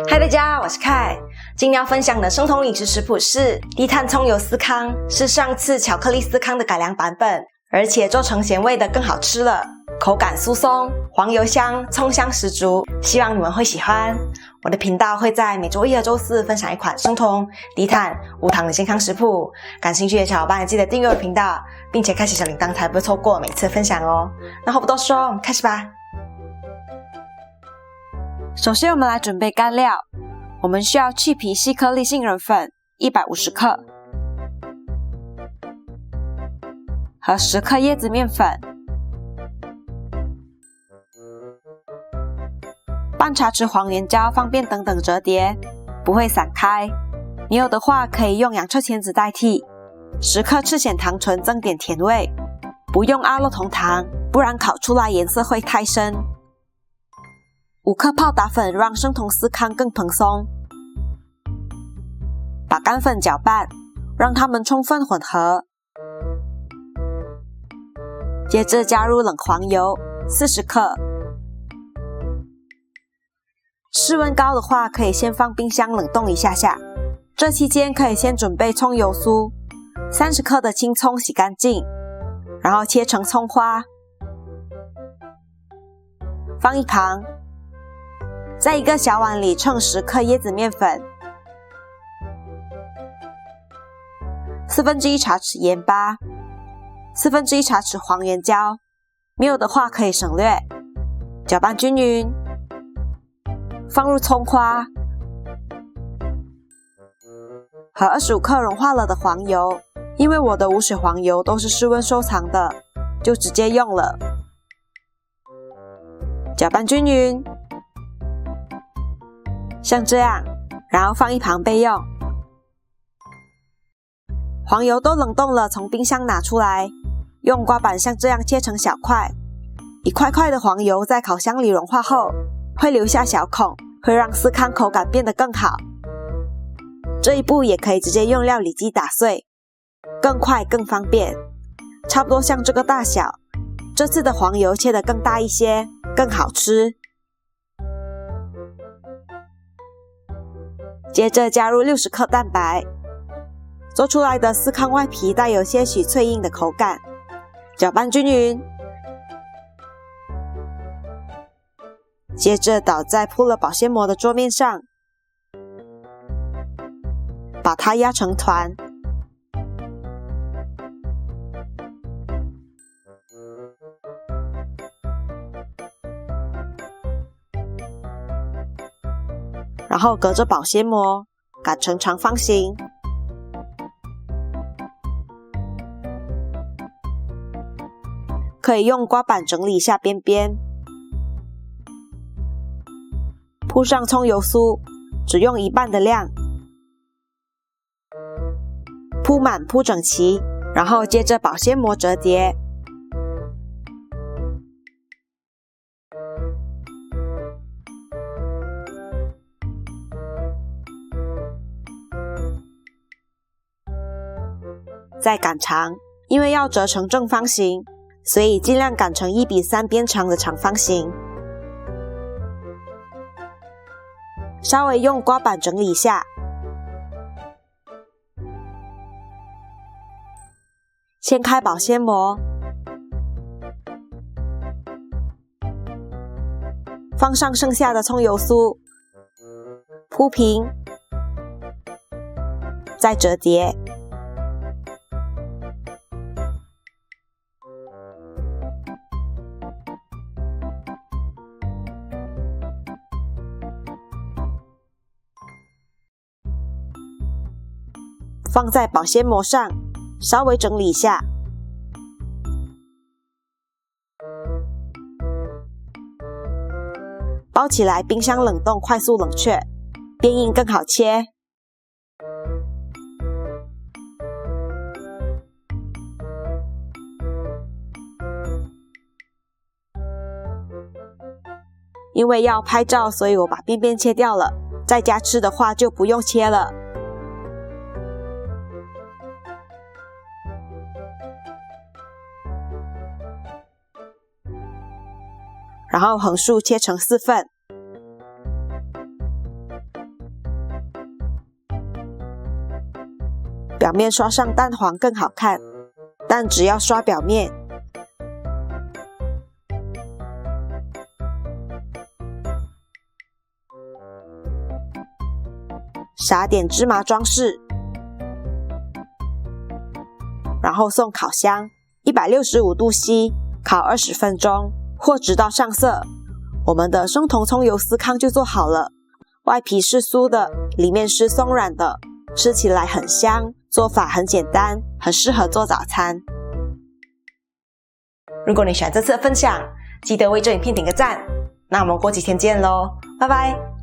嗨，大家，我是凯。今天要分享的生酮饮食食谱是低碳葱油司康，是上次巧克力司康的改良版本，而且做成咸味的更好吃了，口感酥松，黄油香，葱香十足，希望你们会喜欢。我的频道会在每周一和周四分享一款生酮、低碳、无糖的健康食谱，感兴趣的小伙伴记得订阅我的频道，并且开启小铃铛才不会错过每次分享哦。那话不多说，我们开始吧。首先我们来准备干料，我们需要去皮细颗粒杏仁粉150克和10克椰子面粉，半茶匙黄原胶，方便等等折叠，不会散开。你有的话可以用洋臭签子代替。10克赤藓糖醇增点甜味，不用阿洛酮糖，不然烤出来颜色会太深。5克泡打粉，让生酮司康更蓬松。把干粉搅拌，让它们充分混合。接着加入冷黄油40克。室温高的话，可以先放冰箱冷冻一下下。这期间可以先准备葱油酥，30克的青葱洗干净，然后切成葱花，放一旁。在一个小碗里称10克椰子面粉，1/4茶匙盐巴，1/4茶匙黄原胶，没有的话可以省略。搅拌均匀，放入葱花和25克融化了的黄油，因为我的无水黄油都是室温收藏的，就直接用了。搅拌均匀，像这样，然后放一旁备用。黄油都冷冻了，从冰箱拿出来，用刮板像这样切成小块。一块块的黄油在烤箱里融化后，会留下小孔，会让司康口感变得更好。这一步也可以直接用料理机打碎，更快更方便。差不多像这个大小，这次的黄油切得更大一些，更好吃。接着加入60克蛋白，做出来的司康外皮带有些许脆硬的口感，搅拌均匀。接着倒在铺了保鲜膜的桌面上，把它压成团，然后隔着保鲜膜擀成长方形，可以用刮板整理一下边边，铺上葱油酥，只用1半的量，铺满铺整齐，然后接着保鲜膜折叠。再擀长，因为要折成正方形，所以尽量擀成1:3边长的长方形。稍微用刮板整理一下，掀开保鲜膜，放上剩下的葱油酥，铺平，再折叠。放在保鲜膜上，稍微整理一下。包起来，冰箱冷冻，快速冷却，变硬更好切。因为要拍照，所以我把边边切掉了。在家吃的话就不用切了。然后横竖切成4份。表面刷上蛋黄更好看，但只要刷表面。撒点芝麻装饰，然后送烤箱，165度 C 烤20分钟，或直到上色。我们的生酮葱油司康就做好了，外皮是酥的，里面是松软的，吃起来很香，做法很简单，很适合做早餐。如果你喜欢这次的分享，记得为这影片点个赞。那我们过几天见咯，拜拜。